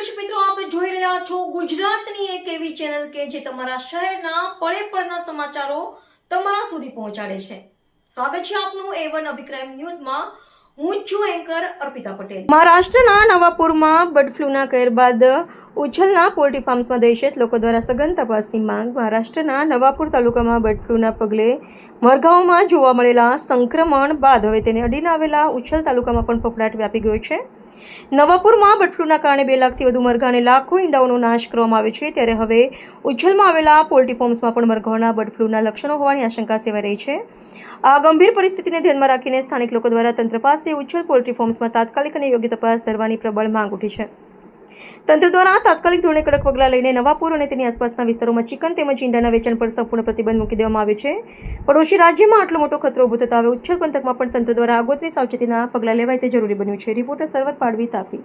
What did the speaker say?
દર્શક મિત્રો, આપ જોઈ રહ્યા છો ગુજરાતની એક એવી ચેનલ કે જે તમારા શહેરના પળે પળના સમાચારો તમારા સુધી પહોંચાડે છે. સ્વાગત છે આપનું A1 અભિક્રાઇમ ન્યૂઝમાં. હું છું એન્કર અર્પિતા પટેલ. મહારાષ્ટ્રના નવાપુરમાં બર્ડ ફ્લૂના કહેર બાદ ઉછલના પોલ્ટ્રી ફાર્મ્સમાં દહેશત. લોકો દ્વારા સઘન તપાસની માંગ. મહારાષ્ટ્રના નવાપુર તાલુકામાં બર્ડ ફ્લૂના પગલે મરઘાઓમાં જોવા મળેલા સંક્રમણ બાદ હવે તેને અડીને આવેલા ઉછલ તાલુકામાં પણ ફફડાટ વ્યાપી ગયો છે. નવાપુરમાં બર્ડ ફ્લૂના કારણે 2 લાખથી વધુ મરઘા અને લાખો ઈંડાઓનો નાશ કરવામાં આવ્યો છે. ત્યારે હવે ઉછલમાં આવેલા પોલ્ટ્રી ફાર્મ્સમાં પણ મરઘાઓના બર્ડ ફ્લૂના લક્ષણો હોવાની આશંકા સેવાઈ રહી છે. આ ગંભીર પરિસ્થિતિને ધ્યાનમાં રાખીને સ્થાનિક લોકો દ્વારા તંત્ર પાસે ઉછલ પોલ્ટ્રી ફાર્મ્સમાં તાત્કાલિક અને યોગ્ય તપાસ ધરવાની પ્રબળ માંગ ઉઠી છે. તંત્ર દ્વારા તાત્કાલિક ધોરણે કડક પગલાં લઈને નવાપુર અને તેની આસપાસના વિસ્તારોમાં ચિકન તેમજ ઈંડાના વેચાણ પર સંપૂર્ણ પ્રતિબંધ મૂકી દેવામાં આવ્યો છે. પડોશી રાજ્યમાં આટલો મોટો ખતરો ઊભો થતા હવે ઉછલ પંથકમાં પણ તંત્ર દ્વારા આગોતરી સાવચેતીના પગલાં લેવાય તે જરૂરી બન્યું છે. રિપોર્ટર સરવર પાડવી, તાપી.